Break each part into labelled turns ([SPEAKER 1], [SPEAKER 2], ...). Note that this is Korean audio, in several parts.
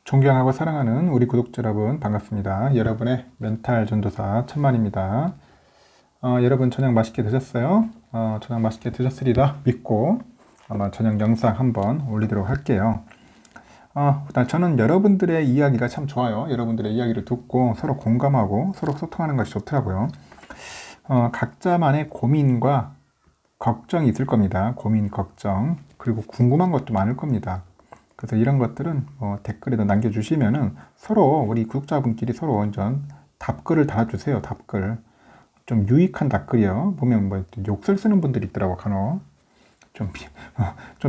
[SPEAKER 1] 존경하고 사랑하는 우리 구독자 여러분 반갑습니다. 여러분의 멘탈 전도사 천만입니다. 여러분 저녁 맛있게 드셨어요? 저녁 맛있게 드셨으리라 믿고 아마 저녁 영상 한번 올리도록 할게요. 저는 여러분들의 이야기가 참 좋아요. 여러분들의 이야기를 듣고 서로 공감하고 서로 소통하는 것이 좋더라고요. 각자만의 고민과 걱정이 있을 겁니다. 고민, 걱정, 그리고 궁금한 것도 많을 겁니다. 그래서 이런 것들은 댓글에도 남겨주시면은 서로 우리 구독자분끼리 서로 완전 답글을 달아주세요. 답글. 좀 유익한 답글이요. 보면 욕설 쓰는 분들이 있더라고, 간혹. 좀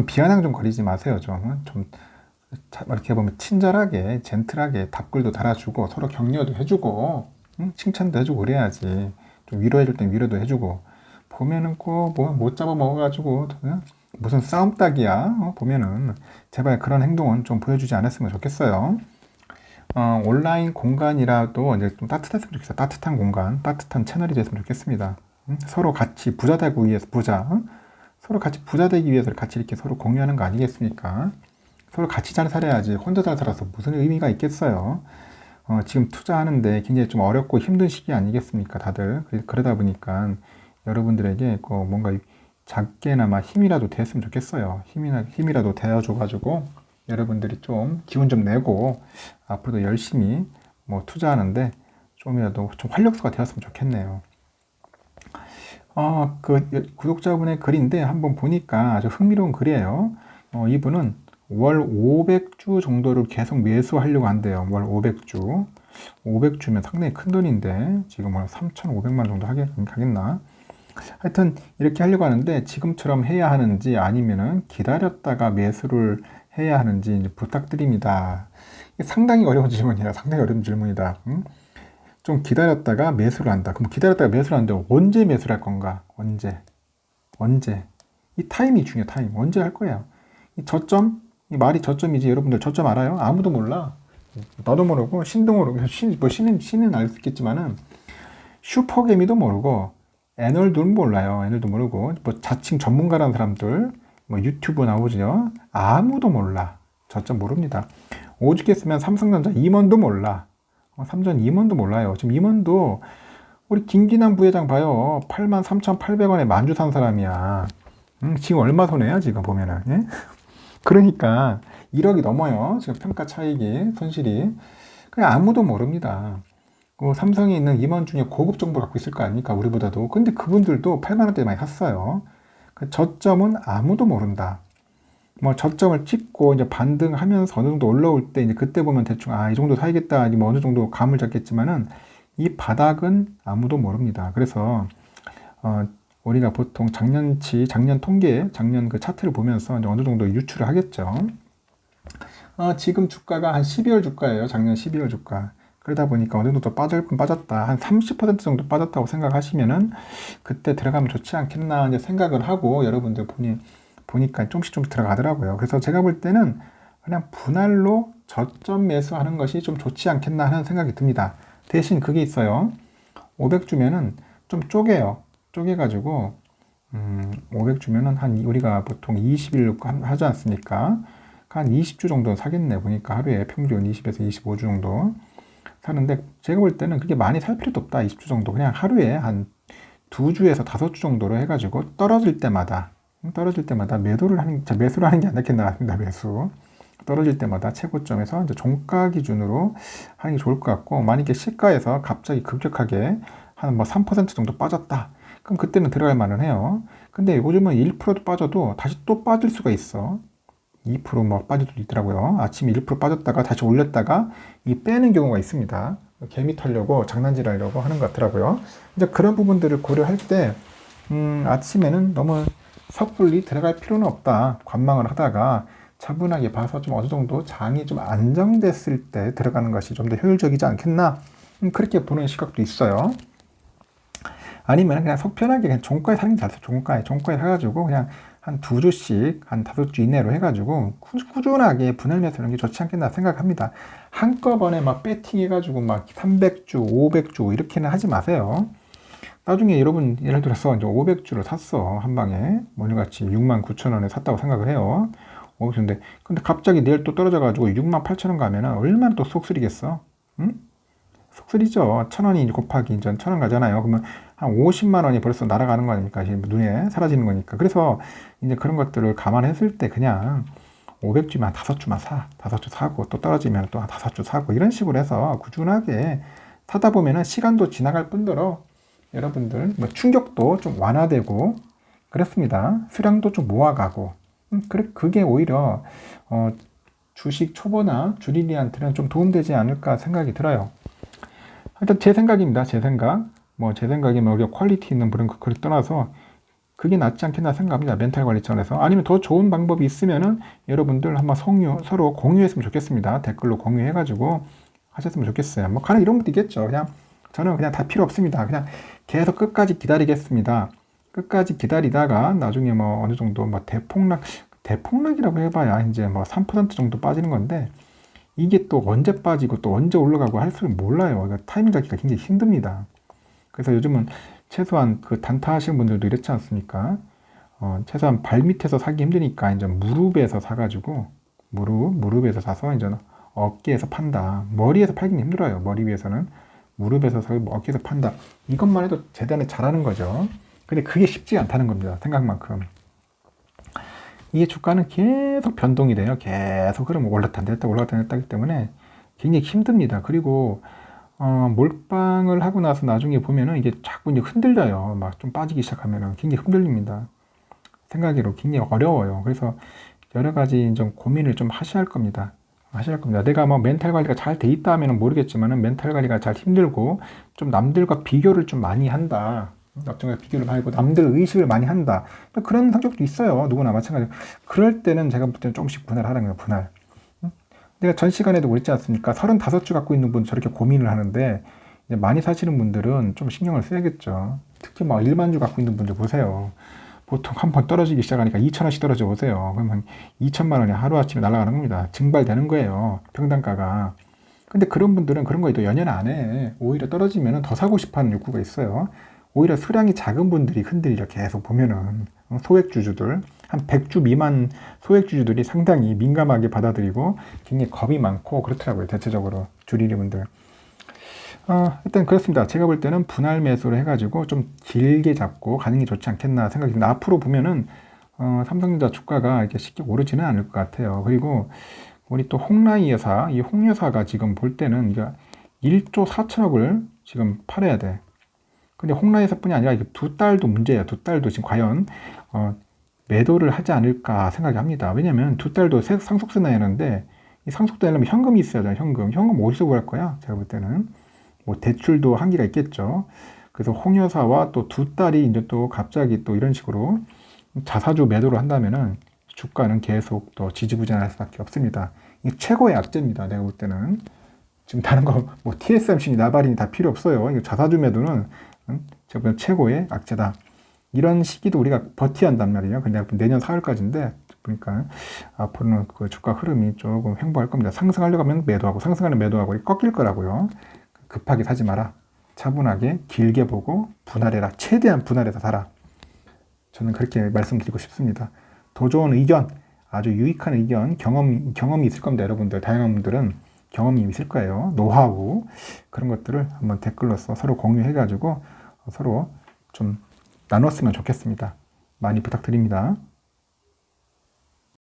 [SPEAKER 1] 비아냥 좀 거리지 마세요. 이렇게 보면 친절하게, 젠틀하게 답글도 달아주고 서로 격려도 해주고, 칭찬도 해주고 그래야지. 좀 위로해줄 땐 위로도 해주고. 보면은 꼭 못 잡아먹어가지고, 무슨 싸움닭이야. 보면은 제발 그런 행동은 좀 보여주지 않았으면 좋겠어요. 온라인 공간이라도 이제 좀 따뜻했으면 좋겠어요. 따뜻한 공간, 따뜻한 채널이 됐으면 좋겠습니다. 서로 같이 부자 되기 위해서 서로 같이 부자 되기 위해서 같이 이렇게 서로 공유하는 거 아니겠습니까? 서로 같이 잘 살아야지 혼자 잘 살아서 무슨 의미가 있겠어요. 지금 투자하는데 굉장히 좀 어렵고 힘든 시기 아니겠습니까? 다들 그러다 보니까 여러분들에게 뭔가 작게나마 힘이라도 됐으면 좋겠어요. 힘이라도 되어줘가지고 여러분들이 좀 기운 좀 내고 앞으로도 열심히 투자하는데 좀이라도 좀 활력소가 되었으면 좋겠네요. 그 구독자분의 글인데 한번 보니까 아주 흥미로운 글이에요. 이분은 월 500주 정도를 계속 매수하려고 한대요. 월 500주. 500주면 상당히 큰 돈인데 지금 3,500만 정도 하겠나? 하여튼 이렇게 하려고 하는데 지금처럼 해야 하는지 아니면은 기다렸다가 매수를 해야 하는지 이제 부탁드립니다. 상당히 어려운 질문이라 상당히 어려운 질문이다. 좀 기다렸다가 매수를 한다. 그럼 기다렸다가 매수를 하는데 언제 매수를 할 건가? 언제? 이 타임이 중요해. 타임. 언제 할 거예요? 이 저점? 이 말이 저점이지. 여러분들 저점 알아요? 아무도 몰라. 나도 모르고 신도 모르고 신은 알 수 있겠지만은 슈퍼개미도 모르고 애널도 몰라요. 애널도 모르고 자칭 전문가라는 사람들 유튜브 나오죠. 아무도 몰라. 저점 모릅니다. 오죽 했으면 삼성전자 임원도 몰라. 삼전 임원도 몰라요. 지금 임원도 우리 김기남 부회장 봐요. 83,800원에 만주 산 사람이야. 지금 얼마 손해야 지금 보면은. 예? 그러니까 1억이 넘어요. 지금 평가 차익이 손실이. 그냥 아무도 모릅니다. 삼성에 있는 임원 중에 고급 정보 갖고 있을 거 아닙니까? 우리보다도. 근데 그분들도 8만원대 많이 샀어요. 저점은 아무도 모른다. 저점을 찍고 이제 반등하면서 어느 정도 올라올 때 이제 그때 보면 대충 이 정도 사야겠다. 어느 정도 감을 잡겠지만은 이 바닥은 아무도 모릅니다. 그래서 우리가 보통 작년 통계, 작년 그 차트를 보면서 이제 어느 정도 유추를 하겠죠. 지금 주가가 한 12월 주가예요. 작년 12월 주가. 그러다 보니까 어느 정도 빠질 건 빠졌다. 한 30% 정도 빠졌다고 생각하시면은 그때 들어가면 좋지 않겠나 이제 생각을 하고 여러분들 보니까 조금씩 들어가더라고요. 그래서 제가 볼 때는 그냥 분할로 저점 매수하는 것이 좀 좋지 않겠나 하는 생각이 듭니다. 대신 그게 있어요. 500주면은 좀 쪼개요. 쪼개가지고 500주면은 우리가 보통 20일 하지 않습니까? 한 20주 정도 사겠네. 보니까 하루에 평균 20에서 25주 정도 사는데 제가 볼 때는 그게 많이 살 필요도 없다. 20주 정도 그냥 하루에 한 2주에서 5주 정도로 해가지고 떨어질 때마다 매수를 하는 게 안 낫겠나. 매수 떨어질 때마다 최고점에서 이제 종가 기준으로 하는 게 좋을 것 같고, 만약에 시가에서 갑자기 급격하게 한 3% 정도 빠졌다. 그럼 그때는 들어갈 만은 해요. 근데 요즘은 1%도 빠져도 다시 또 빠질 수가 있어. 2% 빠질 수도 있더라고요. 아침에 1% 빠졌다가 다시 올렸다가 빼는 경우가 있습니다. 개미 털려고 장난질 하려고 하는 것 같더라고요. 이제 그런 부분들을 고려할 때 아침에는 너무 섣불리 들어갈 필요는 없다. 관망을 하다가 차분하게 봐서 좀 어느 정도 장이 좀 안정됐을 때 들어가는 것이 좀 더 효율적이지 않겠나. 그렇게 보는 시각도 있어요. 아니면 그냥 속편하게 그냥 종가에 사는 게 잘 써. 종가에 사가지고 그냥 한 2주씩 한 5주 이내로 해가지고 꾸준하게 분할 매수하는 게 좋지 않겠나 생각합니다. 한꺼번에 배팅 해가지고 300주, 500주 이렇게는 하지 마세요. 나중에 여러분 예를 들어서 이제 500주를 샀어. 한 방에 오늘같이 69,000원에 샀다고 생각을 해요. 근데 갑자기 내일 또 떨어져가지고 68,000원 가면은 얼마나 또 속쓰리겠어? 응? 속쓰리죠. 1,000원이 곱하기 이제 1,000원 가잖아요. 그러면 한 50만 원이 벌써 날아가는 거 아닙니까? 눈에 사라지는 거니까. 그래서 이제 그런 것들을 감안했을 때 그냥 500주면 한 5주만 사. 5주 사고 또 떨어지면 또 한 5주 사고 이런 식으로 해서 꾸준하게 사다 보면은 시간도 지나갈 뿐더러 여러분들 뭐 충격도 좀 완화되고 그렇습니다. 수량도 좀 모아가고 그게 오히려 주식 초보나 주린이한테는 좀 도움되지 않을까 생각이 들어요. 일단 제 생각입니다. 제 생각. 뭐 제 생각이면 우리가 퀄리티 있는 그런 그걸 떠나서 그게 낫지 않겠나 생각합니다. 멘탈 관리 차원에서. 아니면 더 좋은 방법이 있으면은 여러분들 한번 서로 공유했으면 좋겠습니다. 댓글로 공유해가지고 하셨으면 좋겠어요. 뭐 가능 이런 것도 있겠죠. 그냥 저는 그냥 다 필요 없습니다. 그냥 계속 끝까지 기다리겠습니다. 끝까지 기다리다가 나중에 뭐 어느 정도 뭐 대폭락이라고 해봐야 이제 뭐 3% 정도 빠지는 건데 이게 또 언제 빠지고 또 언제 올라가고 할 줄 몰라요. 타이밍 잡기가 굉장히 힘듭니다. 그래서 요즘은 최소한 그 단타 하시는 분들도 이렇지 않습니까? 최소한 발 밑에서 사기 힘드니까 이제 무릎에서 사가지고 무릎에서 사서 이제 어깨에서 판다. 머리에서 팔기는 힘들어요. 머리 위에서는 무릎에서 사고 어깨에서 판다. 이것만 해도 재단에 잘하는 거죠. 근데 그게 쉽지 않다는 겁니다. 생각만큼. 이게 주가는 계속 변동이 돼요. 계속 그러면 올랐다 내렸다 올랐다 내렸다 하기 때문에 굉장히 힘듭니다. 그리고 몰빵을 하고 나서 나중에 보면은 이게 자꾸 이제 흔들려요. 막 좀 빠지기 시작하면은 굉장히 흔들립니다. 생각으로 굉장히 어려워요. 그래서 여러 가지 좀 고민을 좀 하셔야 할 겁니다. 내가 뭐 멘탈 관리가 잘 돼 있다 하면은 모르겠지만은 멘탈 관리가 잘 힘들고 좀 남들과 비교를 좀 많이 한다. 남들과 비교를 하고 남들 의식을 많이 한다. 그런 성격도 있어요. 누구나 마찬가지로. 그럴 때는 제가 볼 때는 조금씩 분할하는 거예요. 분할. 내가 전 시간에도 그랬지 않습니까? 35주 갖고 있는 분 저렇게 고민을 하는데 이제 많이 사시는 분들은 좀 신경을 써야겠죠. 특히 막 1만 주 갖고 있는 분들 보세요. 보통 한 번 떨어지기 시작하니까 2,000원씩 떨어져 보세요. 그러면 2천만 원이 하루아침에 날아가는 겁니다. 증발되는 거예요. 평단가가. 근데 그런 분들은 그런 거에 또 연연 안 해. 오히려 떨어지면 더 사고 싶어 하는 욕구가 있어요. 오히려 수량이 작은 분들이 흔들려 계속 보면은 소액주주들 한 100주 미만 소액주주들이 상당히 민감하게 받아들이고 굉장히 겁이 많고 그렇더라고요. 대체적으로 주리리분들. 일단 그렇습니다. 제가 볼 때는 분할 매수를 해가지고 좀 길게 잡고 가는 게 좋지 않겠나 생각이 듭니다. 앞으로 보면은 삼성전자 주가가 이렇게 쉽게 오르지는 않을 것 같아요. 그리고 우리 또 홍라이 여사, 이 홍 여사가 지금 볼 때는 이게 1조 4천억을 지금 팔아야 돼. 근데 홍라이 여사뿐이 아니라 이게 두 딸도 문제예요. 두 딸도 지금 과연 매도를 하지 않을까 생각이 합니다. 왜냐면 두 딸도 상속세 내야 하는데 이 상속세 내려면 현금이 있어야 돼요. 현금 어디서 구할 거야? 제가 볼 때는 뭐 대출도 한계가 있겠죠. 그래서 홍 여사와 또 두 딸이 이제 또 갑자기 또 이런 식으로 자사주 매도를 한다면은 주가는 계속 또 지지부진할 수밖에 없습니다. 이게 최고의 악재입니다. 내가 볼 때는 지금 다른 거 뭐 TSMC, 나발이니 다 필요 없어요. 이거 자사주 매도는 제가 보기엔 최고의 악재다. 이런 시기도 우리가 버텨야 한단 말이에요. 근데 내년 4월까지인데 보니까 앞으로는 그 주가 흐름이 조금 횡보할 겁니다. 상승하려고 하면 매도하고 상승하는 매도하고 꺾일 거라고요. 급하게 사지 마라. 차분하게 길게 보고 분할해라. 최대한 분할해서 사라. 저는 그렇게 말씀드리고 싶습니다. 더 좋은 의견, 아주 유익한 의견, 경험이 있을 겁니다. 여러분들, 다양한 분들은 경험이 있을 거예요. 노하우 그런 것들을 한번 댓글로서 서로 공유해가지고 서로 좀 나눴으면 좋겠습니다. 많이 부탁드립니다.